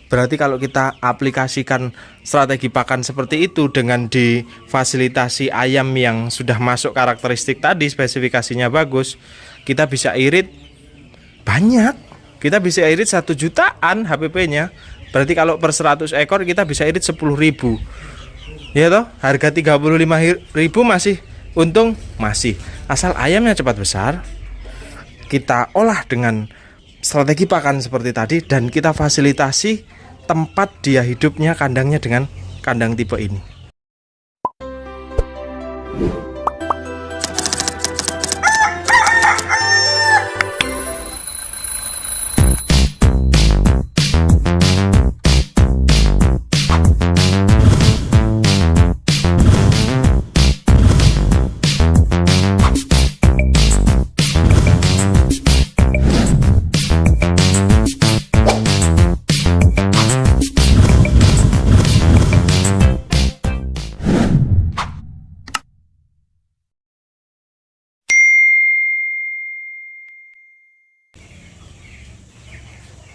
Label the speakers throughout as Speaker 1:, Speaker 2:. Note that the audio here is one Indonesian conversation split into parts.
Speaker 1: Berarti kalau kita aplikasikan strategi pakan seperti itu dengan difasilitasi ayam yang sudah masuk karakteristik tadi, spesifikasinya bagus, kita bisa irit banyak. Kita bisa irit 1 jutaan HPP-nya. Berarti kalau per 100 ekor kita bisa irit 10.000. Ya toh, harga 35.000 masih untung, masih. Asal ayamnya cepat besar, kita olah dengan strategi pakan seperti tadi, dan kita fasilitasi tempat dia hidupnya, kandangnya dengan kandang tipe ini.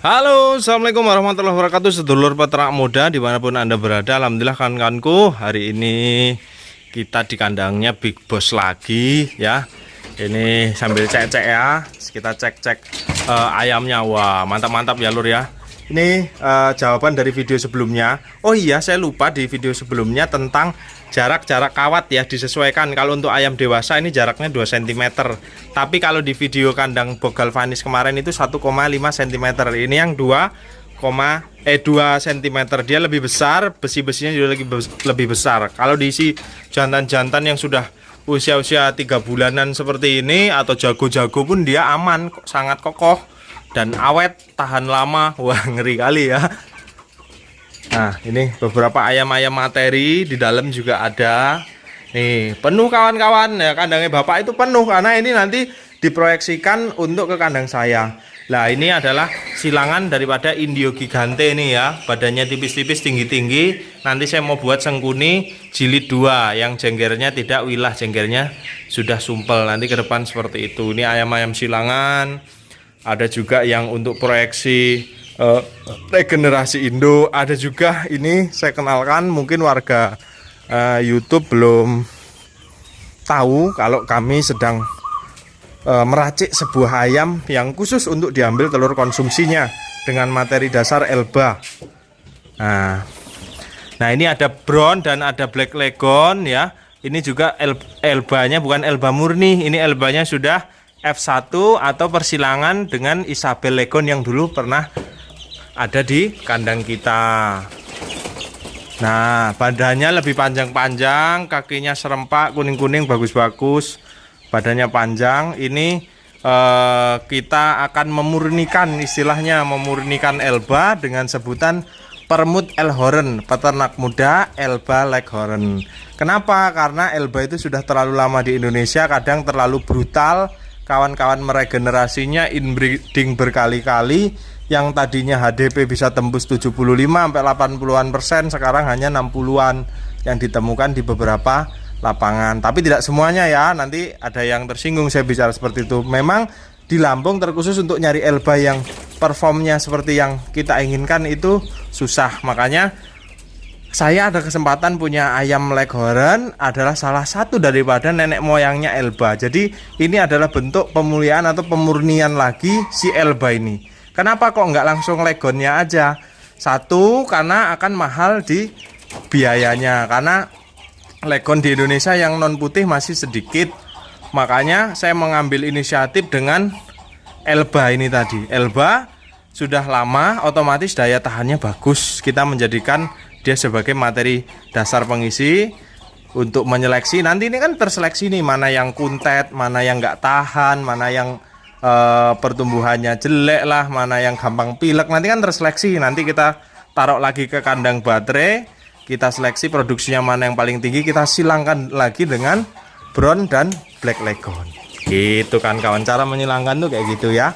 Speaker 1: Halo, assalamualaikum warahmatullahi wabarakatuh, sedulur peternak muda dimanapun anda berada. Alhamdulillah kawan-kawanku, hari ini kita di kandangnya Big Boss lagi ya. Ini sambil cek-cek ya, kita cek-cek ayamnya. Wah, mantap-mantap ya lur ya. Ini jawaban dari video sebelumnya. Oh iya, saya lupa di video sebelumnya tentang jarak kawat ya, disesuaikan. Kalau untuk ayam dewasa ini jaraknya 2 cm. Tapi kalau di video kandang Bogal Vanis kemarin itu 1,5 cm. Ini yang 2 cm. Dia lebih besar, besi-besinya juga lebih besar. Kalau diisi jantan-jantan yang sudah usia-usia 3 bulanan seperti ini atau jago-jago pun dia aman, sangat kokoh dan awet, tahan lama. Wah, ngeri kali ya. Nah, ini beberapa ayam-ayam materi, di dalam juga ada. Nih, penuh kawan-kawan ya, kandangnya Bapak itu penuh karena ini nanti diproyeksikan untuk ke kandang saya. Nah, ini adalah silangan daripada Indio Gigante ini ya. Badannya tipis-tipis, tinggi-tinggi. Nanti saya mau buat sengkuni jilid 2 yang jenggernya tidak wilah, jenggernya sudah sumpel. Nanti ke depan seperti itu. Ini ayam-ayam silangan. Ada juga yang untuk proyeksi regenerasi Indo. Ada juga ini saya kenalkan, mungkin warga YouTube belum tahu kalau kami sedang meracik sebuah ayam yang khusus untuk diambil telur konsumsinya dengan materi dasar Elba. Nah ini ada brown dan ada black leghorn ya. Ini juga Elbanya bukan Elba murni, ini Elbanya sudah F1 atau persilangan dengan Isabel leghorn yang dulu pernah ada di kandang kita. Nah, badannya lebih panjang-panjang, kakinya serempak, kuning-kuning, bagus-bagus. Badannya panjang. Ini kita akan memurnikan, istilahnya memurnikan Elba dengan sebutan Permut Elhoorn, peternak muda Elba Leghorn. Kenapa? Karena Elba itu sudah terlalu lama di Indonesia, kadang terlalu brutal. Kawan-kawan meregenerasinya inbreeding berkali-kali, yang tadinya HDP bisa tembus 75 sampai 80-an%, sekarang hanya 60-an yang ditemukan di beberapa lapangan. Tapi tidak semuanya ya, nanti ada yang tersinggung saya bicara seperti itu. Memang di Lampung terkhusus untuk nyari Elba yang performnya seperti yang kita inginkan itu susah. Makanya saya ada kesempatan punya ayam Leghorn, adalah salah satu daripada nenek moyangnya Elba. Jadi ini adalah bentuk pemulihan atau pemurnian lagi si Elba ini. Kenapa kok nggak langsung Leghornnya aja? Satu, karena akan mahal di biayanya, karena Leghorn di Indonesia yang non putih masih sedikit. Makanya saya mengambil inisiatif dengan Elba ini tadi. Elba sudah lama, otomatis daya tahannya bagus. Kita menjadikan dia sebagai materi dasar pengisi untuk menyeleksi. Nanti ini kan terseleksi nih, mana yang kuntet, mana yang nggak tahan, mana yang pertumbuhannya jelek lah, mana yang gampang pilek. Nanti kan terseleksi. Nanti kita taruh lagi ke kandang baterai, kita seleksi produksinya mana yang paling tinggi, kita silangkan lagi dengan brown dan black leghorn. Gitu kan kawan, cara menyilangkan tuh kayak gitu ya.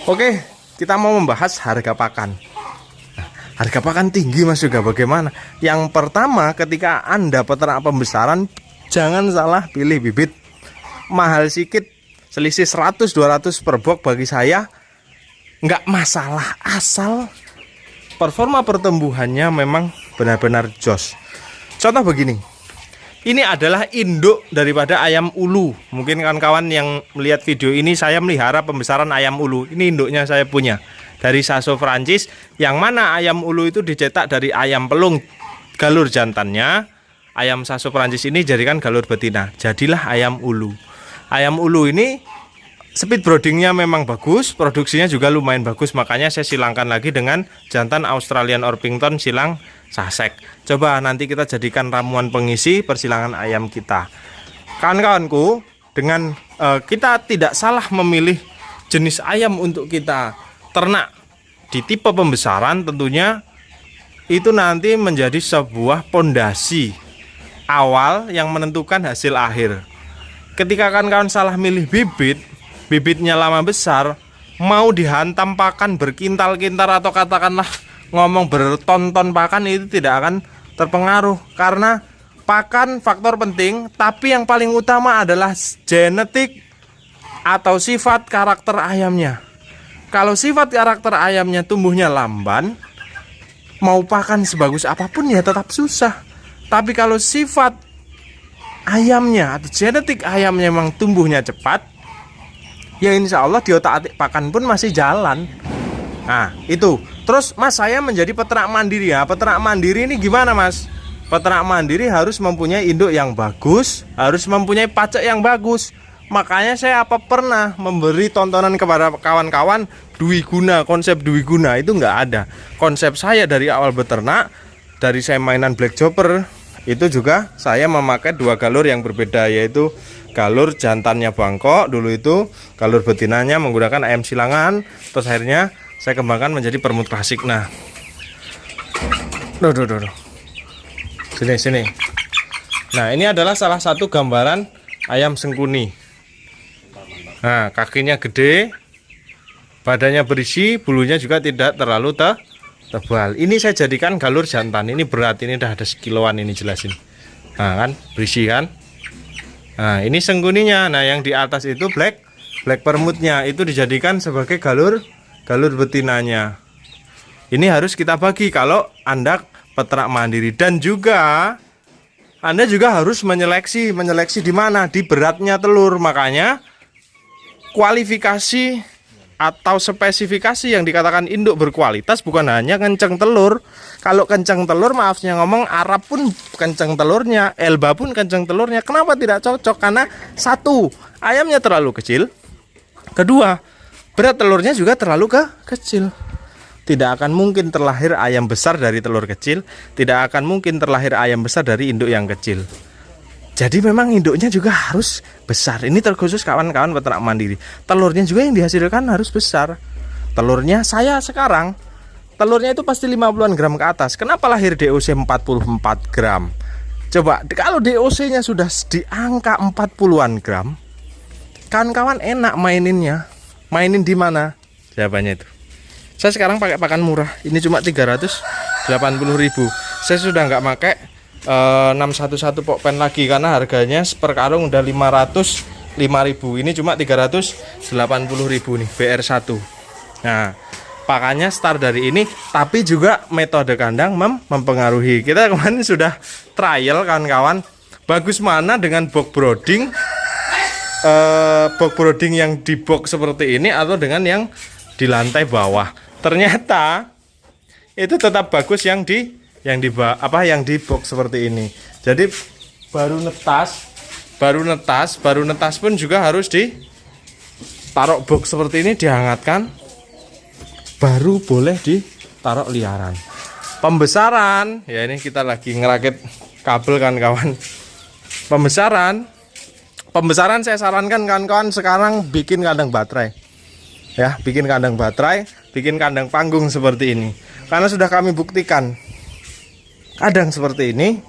Speaker 1: Oke, kita mau membahas harga pakan. Harga pakan tinggi mas juga bagaimana? Yang pertama, ketika Anda peternak pembesaran, jangan salah pilih bibit. Mahal sedikit, selisih 100-200 per box bagi saya nggak masalah, asal performa pertumbuhannya memang benar-benar jos. Contoh begini, ini adalah induk daripada ayam ulu. Mungkin kawan-kawan yang melihat video ini, saya melihara pembesaran ayam ulu. Ini induknya saya punya dari Saso Prancis, yang mana ayam ulu itu dicetak dari ayam pelung galur jantannya. Ayam Saso Prancis ini jadikan galur betina, jadilah ayam ulu. Ayam ulu ini speed broodingnya memang bagus, produksinya juga lumayan bagus, makanya saya silangkan lagi dengan jantan Australian Orpington silang Sasek. Coba nanti kita jadikan ramuan pengisi persilangan ayam kita. Kawan-kawanku, dengan kita tidak salah memilih jenis ayam untuk kita ternak di tipe pembesaran, tentunya itu nanti menjadi sebuah pondasi awal yang menentukan hasil akhir. Ketika kawan-kawan salah milih bibit, bibitnya lama besar, mau dihantam pakan berkintal-kintal atau katakanlah ngomong bertonton pakan, itu tidak akan terpengaruh. Karena pakan faktor penting, tapi yang paling utama adalah genetik atau sifat karakter ayamnya. Kalau sifat karakter ayamnya tumbuhnya lamban, mau pakan sebagus apapun ya tetap susah. Tapi kalau sifat ayamnya atau genetik ayamnya memang tumbuhnya cepat, ya insya Allah di otak-atik pakan pun masih jalan. Nah itu. Terus mas, saya menjadi peternak mandiri ya. Peternak mandiri ini gimana mas? Peternak mandiri harus mempunyai induk yang bagus, harus mempunyai pacak yang bagus. Makanya saya pernah memberi tontonan kepada kawan-kawan dwiguna, konsep dwiguna itu nggak ada. Konsep saya dari awal beternak, dari saya mainan black chopper, itu juga saya memakai dua galur yang berbeda, yaitu galur jantannya bangkok dulu, itu galur betinanya menggunakan ayam silangan. Terus akhirnya saya kembangkan menjadi permut klasik. Nah, sini. Nah, ini adalah salah satu gambaran ayam sengkuni. Nah, kakinya gede, badannya berisi, bulunya juga tidak terlalu tebal. Ini saya jadikan galur jantan. Ini berat, ini udah ada sekiloan ini jelasin. Nah kan, berisi kan. Nah ini sengkuninya. Nah yang di atas itu black permutnya, itu dijadikan sebagai galur betinanya. Ini harus kita bagi kalau Anda peternak mandiri. Dan juga Anda juga harus menyeleksi di mana? Di beratnya telur. Makanya kualifikasi atau spesifikasi yang dikatakan induk berkualitas bukan hanya kenceng telur. Kalau kenceng telur, maafnya ngomong, Arab pun kenceng telurnya, Elba pun kenceng telurnya. Kenapa tidak cocok? Karena satu, ayamnya terlalu kecil. Kedua, berat telurnya juga terlalu kecil. Tidak akan mungkin terlahir ayam besar dari telur kecil. Tidak akan mungkin terlahir ayam besar dari induk yang kecil. Jadi memang induknya juga harus besar. Ini terkhusus kawan-kawan peternak mandiri. Telurnya juga yang dihasilkan harus besar. Telurnya saya sekarang, telurnya itu pasti 50-an gram ke atas. Kenapa lahir DOC 44 gram? Coba, kalau DOC-nya sudah di angka 40-an gram, kawan-kawan enak maininnya. Mainin di mana? Jawabannya itu. Saya sekarang pakai pakan murah. Ini cuma 380.000. Saya sudah nggak pakai 611 pokpen lagi karena harganya per karung udah 505.000. Ini cuma 380.000 nih BR1. Nah, pakannya start dari ini, tapi juga metode kandang mempengaruhi. Kita kemarin sudah trial kawan-kawan, bagus mana dengan box brooding, box brooding yang di box seperti ini atau dengan yang di lantai bawah. Ternyata itu tetap bagus yang di box seperti ini. Jadi baru netas pun juga harus ditaruh box seperti ini, dihangatkan, baru boleh ditaruh liaran. Pembesaran, ya ini kita lagi ngerakit kabel kan kawan. Pembesaran saya sarankan kawan-kawan sekarang bikin kandang baterai. Ya, bikin kandang baterai, bikin kandang panggung seperti ini. Karena sudah kami buktikan, kadang seperti ini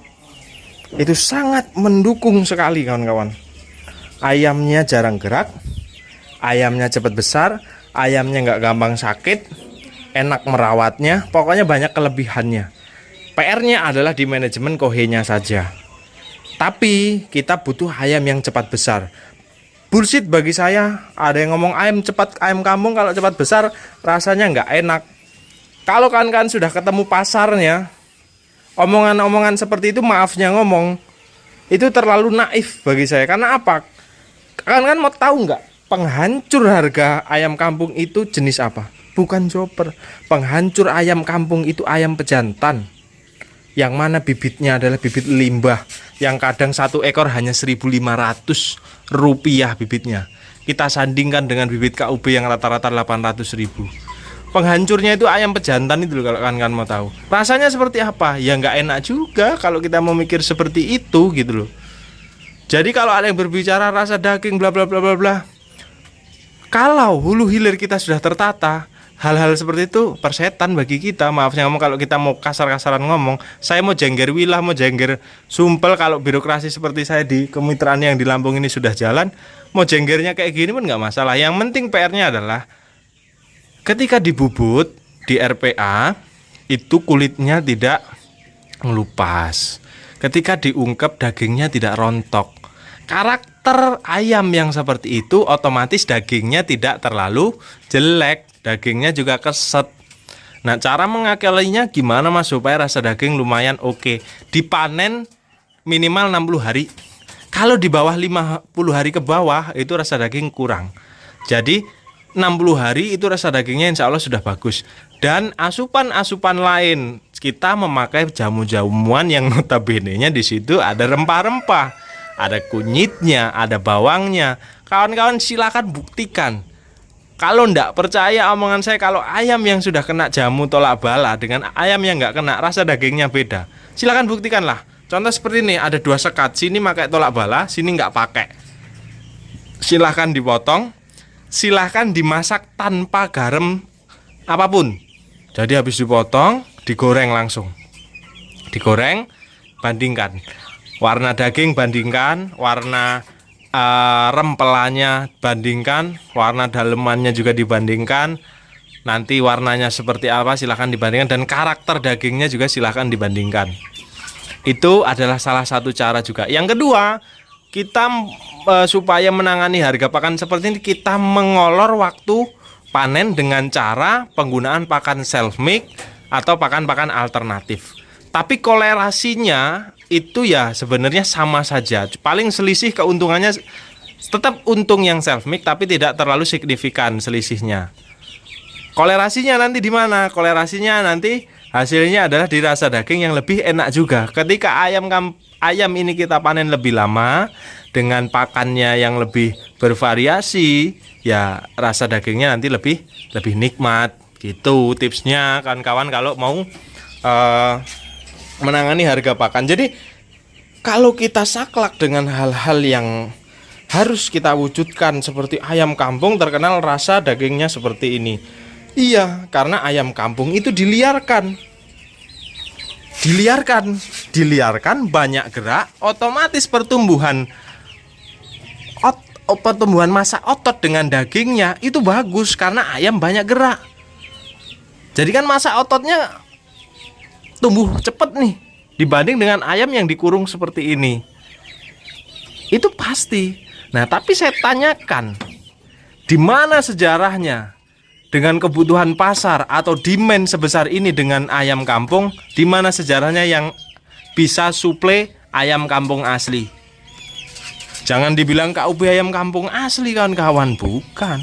Speaker 1: itu sangat mendukung sekali kawan-kawan. Ayamnya jarang gerak, ayamnya cepat besar, ayamnya nggak gampang sakit, enak merawatnya, pokoknya banyak kelebihannya. PR-nya adalah di manajemen kohenya saja. Tapi kita butuh ayam yang cepat besar. bullshit bagi saya. Ada yang ngomong ayam kampung kalau cepat besar rasanya nggak enak. Kalau kawan-kawan sudah ketemu pasarnya, omongan-omongan seperti itu, maafnya ngomong, itu terlalu naif bagi saya. Karena apa? Kawan-kawan mau tahu nggak? Penghancur harga ayam kampung itu jenis apa? Bukan chopper. Penghancur ayam kampung itu ayam pejantan, yang mana bibitnya adalah bibit limbah, yang kadang satu ekor hanya 1.500 rupiah bibitnya. Kita sandingkan dengan bibit KUB yang rata-rata 800.000. Penghancurnya itu ayam pejantan itu loh, kalau kan mau tahu. Rasanya seperti apa? Ya nggak enak juga kalau kita mau mikir seperti itu gitu loh. Jadi kalau ada yang berbicara rasa daging bla bla bla bla bla, kalau hulu hilir kita sudah tertata, hal-hal seperti itu persetan bagi kita. Maaf saya ngomong, kalau kita mau kasar-kasaran ngomong, saya mau jengger wilah, mau jengger sumpel, kalau birokrasi seperti saya di kemitraan yang di Lampung ini sudah jalan, mau jenggernya kayak gini pun nggak masalah. Yang penting PR-nya adalah ketika dibubut di RPA itu kulitnya tidak ngelupas. Ketika diungkep dagingnya tidak rontok. Karakter ayam yang seperti itu otomatis dagingnya tidak terlalu jelek, dagingnya juga keset. Nah, cara mengakalinya gimana Mas supaya rasa daging lumayan oke? Dipanen minimal 60 hari. Kalau di bawah 50 hari ke bawah itu rasa daging kurang. Jadi 60 hari itu rasa dagingnya insya Allah sudah bagus. Dan asupan-asupan lain, kita memakai jamu-jamuan yang notabene-nya di situ ada rempah-rempah, ada kunyitnya, ada bawangnya. Kawan-kawan silakan buktikan. Kalau ndak percaya omongan saya, kalau ayam yang sudah kena jamu tolak bala dengan ayam yang nggak kena, rasa dagingnya beda. Silakan buktikanlah. Contoh seperti ini, ada 2 sekat, sini pakai tolak bala, sini nggak pakai. Silahkan dipotong, silahkan dimasak tanpa garam apapun. Jadi habis dipotong, digoreng langsung. Digoreng, bandingkan warna daging, bandingkan warna rempelannya, bandingkan warna dalemannya juga dibandingkan. Nanti warnanya seperti apa silahkan dibandingkan, dan karakter dagingnya juga silahkan dibandingkan. Itu adalah salah satu cara juga. Yang kedua, kita supaya menangani harga pakan seperti ini, kita mengolor waktu panen dengan cara penggunaan pakan self mix atau pakan-pakan alternatif. Tapi kolerasinya itu ya sebenarnya sama saja. Paling selisih keuntungannya tetap untung yang self mix, tapi tidak terlalu signifikan selisihnya. Kolerasinya nanti di mana? Kolerasinya nanti hasilnya adalah di rasa daging yang lebih enak juga. Ketika ayam ini kita panen lebih lama dengan pakannya yang lebih bervariasi, ya rasa dagingnya nanti lebih nikmat. Gitu tipsnya kawan-kawan kalau mau menangani harga pakan. Jadi kalau kita saklek dengan hal-hal yang harus kita wujudkan seperti ayam kampung terkenal rasa dagingnya seperti ini. Iya, karena ayam kampung itu diliarkan banyak gerak, otomatis pertumbuhan massa otot dengan dagingnya itu bagus karena ayam banyak gerak. Jadi kan massa ototnya tumbuh cepat nih dibanding dengan ayam yang dikurung seperti ini. Itu pasti. Nah, tapi saya tanyakan, di mana sejarahnya dengan kebutuhan pasar atau demand sebesar ini dengan ayam kampung? Di mana sejarahnya yang bisa suplai ayam kampung asli? Jangan dibilang KUB ayam kampung asli kawan-kawan, bukan.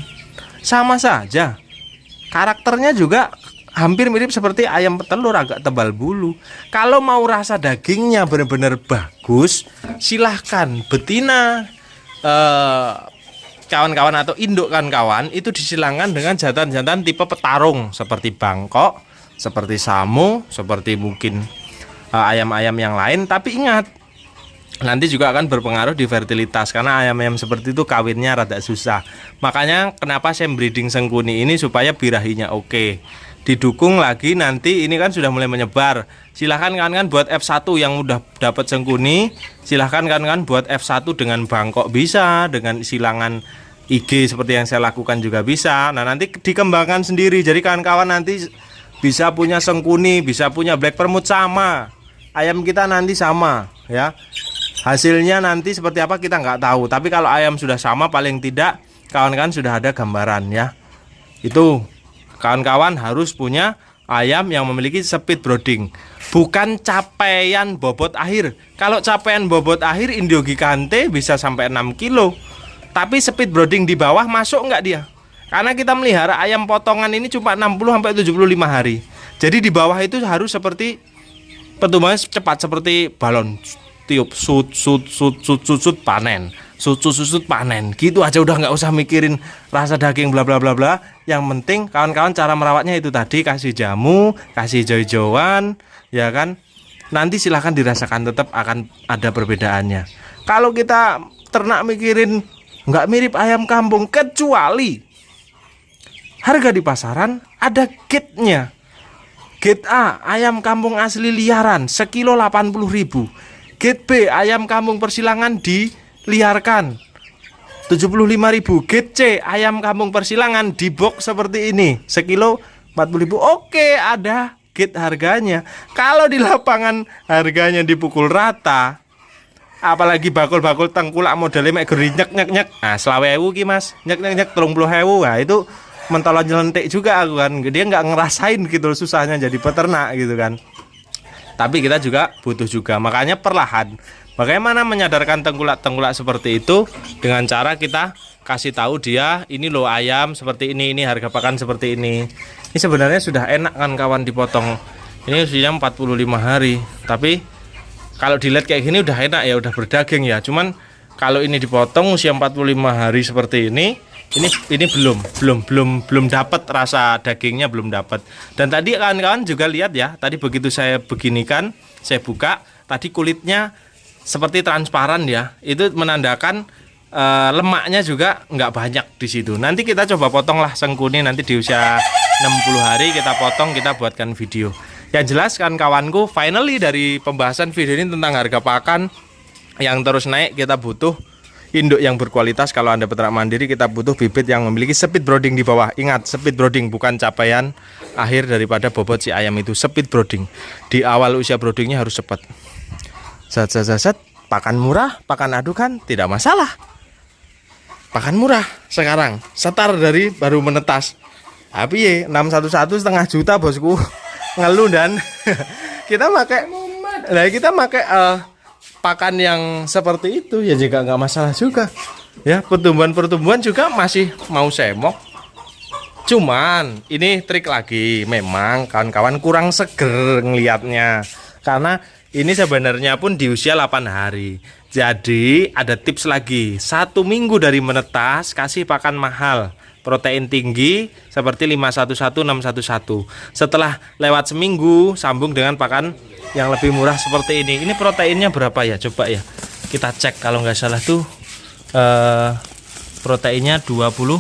Speaker 1: Sama saja. Karakternya juga hampir mirip seperti ayam petelur, agak tebal bulu. Kalau mau rasa dagingnya benar-benar bagus, silahkan betina kawan-kawan atau induk kawan-kawan itu disilangkan dengan jantan-jantan tipe petarung seperti Bangkok, seperti Samu, seperti mungkin ayam-ayam yang lain. Tapi ingat, nanti juga akan berpengaruh di fertilitas karena ayam-ayam seperti itu kawinnya rada susah. Makanya kenapa saya breeding sengkuni ini supaya birahinya oke. Didukung lagi nanti ini kan sudah mulai menyebar. Silahkan kan buat F1 yang udah dapat sengkuni, silahkan kan buat F1 dengan Bangkok bisa, dengan silangan IG seperti yang saya lakukan juga bisa. Nah, nanti dikembangkan sendiri. Jadi kawan-kawan nanti bisa punya sengkuni, bisa punya black permut sama. Ayam kita nanti sama ya. Hasilnya nanti seperti apa kita nggak tahu. Tapi kalau ayam sudah sama, paling tidak kawan-kawan sudah ada gambaran ya. Itu kawan-kawan harus punya ayam yang memiliki speed brooding, bukan capaian bobot akhir. Kalau capaian bobot akhir Indogigante bisa sampai 6 kilo. Tapi speed brooding di bawah masuk nggak dia? Karena kita melihara ayam potongan ini cuma 60 sampai 75 hari. Jadi di bawah itu harus seperti pertumbuhannya cepat seperti balon tiup, sut panen, sut panen. Gitu aja udah nggak usah mikirin rasa daging bla bla bla bla. Yang penting kawan-kawan cara merawatnya itu tadi, kasih jamu, kasih hijau-hijauan, ya kan. Nanti silahkan dirasakan, tetap akan ada perbedaannya. Kalau kita ternak mikirin nggak mirip ayam kampung, kecuali harga di pasaran ada gate-nya. Gate A, ayam kampung asli liaran, sekilo 80.000. Gate B, ayam kampung persilangan diliarkan, 75.000. Gate C, ayam kampung persilangan di box seperti ini, sekilo 40.000. Oke, ada gate harganya. Kalau di lapangan harganya dipukul rata, apalagi bakul-bakul tengkulak modelnya mek geri nyek. Nah, 20.000 ki Mas. Nyek 30.000. Nah, itu mentolong nyelentik juga aku kan. Dia nggak ngerasain gitu susahnya jadi peternak gitu kan. Tapi kita juga butuh juga. Makanya perlahan. Bagaimana menyadarkan tengkulak-tengkulak seperti itu dengan cara kita kasih tahu dia, ini loh ayam seperti ini harga pakan seperti ini. Ini sebenarnya sudah enak kan kawan dipotong. Ini usia 45 hari. Tapi kalau dilihat kayak gini udah enak ya, udah berdaging ya. Cuman kalau ini dipotong usia 45 hari seperti ini belum dapat rasa dagingnya, belum dapat. Dan tadi kawan-kawan juga lihat ya, tadi begitu saya beginikan, saya buka, tadi kulitnya seperti transparan ya. Itu menandakan lemaknya juga nggak banyak di situ. Nanti kita coba potonglah sengkuni, nanti di usia 60 hari kita potong, kita buatkan video. Yang jelas kan kawanku, finally dari pembahasan video ini tentang harga pakan yang terus naik, kita butuh induk yang berkualitas. Kalau Anda peternak mandiri, kita butuh bibit yang memiliki speed brooding di bawah. Ingat, speed brooding bukan capaian akhir daripada bobot si ayam itu. Speed brooding di awal usia broodingnya harus cepat. Set, pakan murah, pakan adukan tidak masalah. Pakan murah sekarang setar dari baru menetas. Tapi ya 611 setengah juta bosku, ngeluh. Dan kita pakai pakan yang seperti itu ya juga nggak masalah juga ya. Pertumbuhan juga masih mau semok. Cuman ini trik lagi, memang kawan-kawan kurang seger ngelihatnya, karena ini sebenarnya pun di usia 8 hari. Jadi ada tips lagi, 1 minggu dari menetas kasih pakan mahal, protein tinggi seperti 511, 611. Setelah lewat seminggu sambung dengan pakan yang lebih murah seperti ini. Ini proteinnya berapa ya? Coba ya kita cek. Kalau nggak salah tuh proteinnya 21%.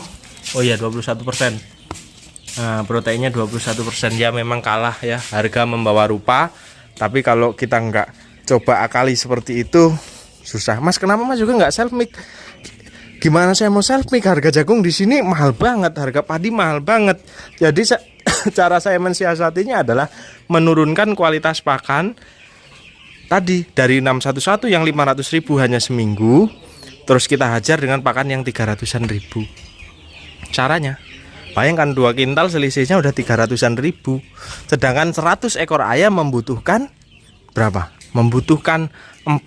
Speaker 1: Nah, proteinnya 21%. Ya memang kalah ya, harga membawa rupa. Tapi kalau kita nggak coba akali seperti itu susah. Mas, kenapa Mas juga nggak self make? Gimana saya mau self make? Harga jagung di sini mahal banget, harga padi mahal banget. Jadi cara saya mensiasatinya adalah menurunkan kualitas pakan tadi dari 611 yang 500.000 hanya seminggu, terus kita hajar dengan pakan yang 300-an ribu. Caranya, bayangkan 2 kintal selisihnya udah 300-an ribu. Sedangkan 100 ekor ayam membutuhkan berapa? Membutuhkan 4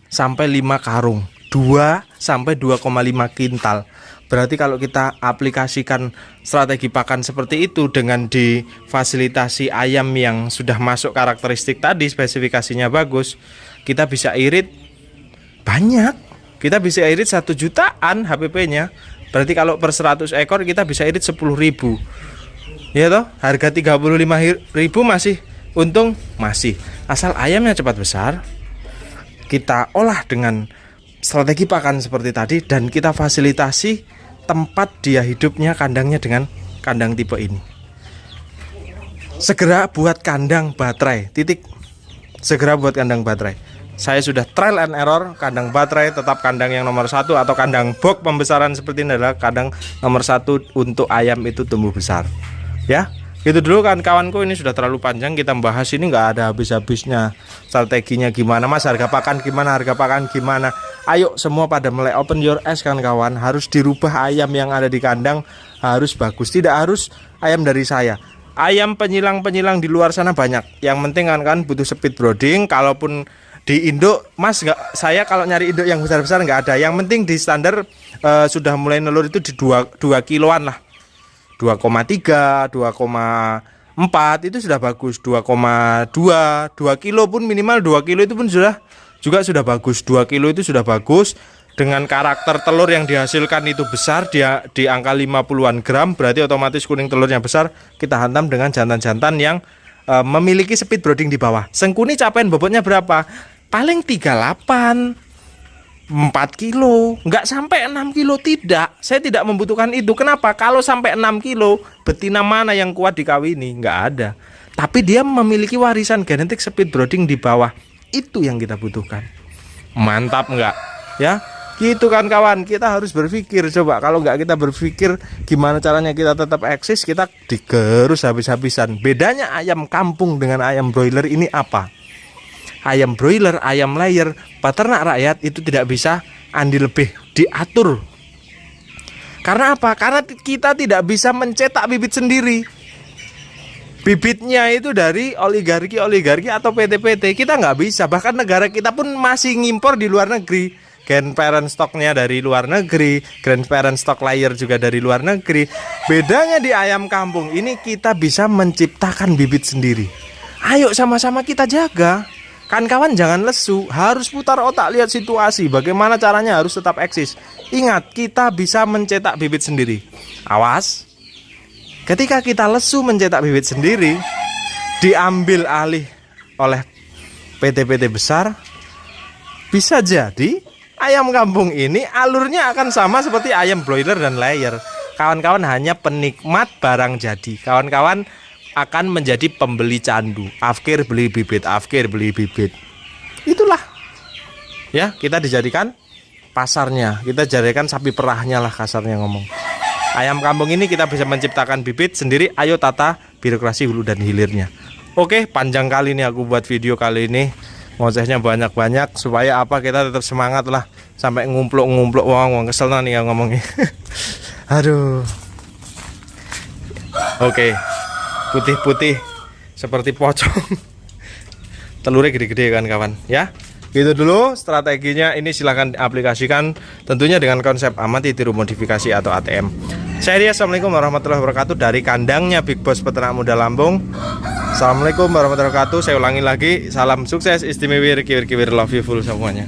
Speaker 1: sampai 5 karung, 2 sampai 2,5 kintal. Berarti kalau kita aplikasikan strategi pakan seperti itu dengan difasilitasi ayam yang sudah masuk karakteristik tadi, spesifikasinya bagus, kita bisa irit banyak. Kita bisa irit 1 jutaan HPP-nya. Berarti kalau per 100 ekor kita bisa irit 10.000. Ya toh, harga 35.000 masih untung, masih. Asal ayamnya cepat besar, kita olah dengan strategi pakan seperti tadi, dan kita fasilitasi tempat dia hidupnya, kandangnya dengan kandang tipe ini. Segera buat kandang baterai, titik. Segera buat kandang baterai. Saya sudah trial and error, kandang baterai tetap kandang yang nomor 1, atau kandang box pembesaran seperti ini adalah kandang nomor 1 untuk ayam itu tumbuh besar. Ya, Gitu dulu kan kawanku, ini sudah terlalu panjang kita membahas ini, nggak ada habis-habisnya. Strateginya gimana Mas, harga pakan gimana. Ayo semua pada mulai open your eyes kan kawan. Harus dirubah ayam yang ada di kandang, harus bagus. Tidak harus ayam dari saya. Ayam penyilang-penyilang di luar sana banyak. Yang penting kan butuh speed brooding. Kalaupun di induk Mas, nggak, saya kalau nyari induk yang besar-besar nggak ada. Yang penting di standar sudah mulai nelur itu di 2 kiloan lah. 2,3, 2,4 itu sudah bagus. 2,2, 2 kilo pun minimal 2 kilo itu pun juga sudah bagus. 2 kilo itu sudah bagus. Dengan karakter telur yang dihasilkan itu besar, dia di angka 50-an gram, berarti otomatis kuning telurnya besar. Kita hantam dengan jantan-jantan yang memiliki speed brooding di bawah. Sengkuni capaian bobotnya berapa? Paling 38, 4 kilo, nggak sampai 6 kilo, tidak. Saya tidak membutuhkan itu. Kenapa? Kalau sampai 6 kilo, betina mana yang kuat dikawini? Nggak ada. Tapi dia memiliki warisan genetik speed brooding di bawah. Itu yang kita butuhkan. Mantap nggak? Ya, gitu kan kawan. Kita harus berpikir. Coba kalau nggak kita berpikir gimana caranya kita tetap eksis, kita digerus habis-habisan. Bedanya ayam kampung dengan ayam broiler ini apa? Ayam broiler, ayam layer, peternak rakyat itu tidak bisa andil lebih, diatur. Karena apa? Karena kita tidak bisa mencetak bibit sendiri. Bibitnya itu dari oligarki atau PT-PT. Kita nggak bisa. Bahkan negara kita pun masih ngimpor di luar negeri. Grandparent stocknya dari luar negeri, grandparent stock layer juga dari luar negeri. Bedanya di ayam kampung ini kita bisa menciptakan bibit sendiri. Ayo sama-sama kita jaga. Kan kawan, jangan lesu, harus putar otak, lihat situasi, bagaimana caranya, harus tetap eksis. Ingat, kita bisa mencetak bibit sendiri. Awas, ketika kita lesu mencetak bibit sendiri, diambil alih oleh PT-PT besar, bisa jadi ayam kampung ini alurnya akan sama seperti ayam broiler dan layer. Kawan-kawan hanya penikmat barang jadi. Kawan-kawan akan menjadi pembeli candu. Afkir beli bibit, afkir beli bibit. Itulah. Ya, kita dijadikan pasarnya. Kita jadikan sapi perahnya lah kasarnya ngomong. Ayam kampung ini kita bisa menciptakan bibit sendiri. Ayo tata birokrasi hulu dan hilirnya. Oke, panjang kali nih aku buat video kali ini. Ngocehnya banyak-banyak supaya apa, kita tetap semangat lah. Sampai ngumpluk-ngumpluk. Wah, kesel nih yang ngomongnya. Aduh. Oke. Putih-putih seperti pocong. Telurnya gede-gede kan kawan ya. Gitu dulu strateginya, ini silahkan aplikasikan tentunya dengan konsep amati tiru modifikasi atau ATM. Saya Ria, assalamualaikum warahmatullahi wabarakatuh dari kandangnya Big Boss Peternak Muda Lampung. Assalamualaikum warahmatullahi wabarakatuh. Saya ulangi lagi, salam sukses istimewa, kiwir-kiwir, love you full semuanya.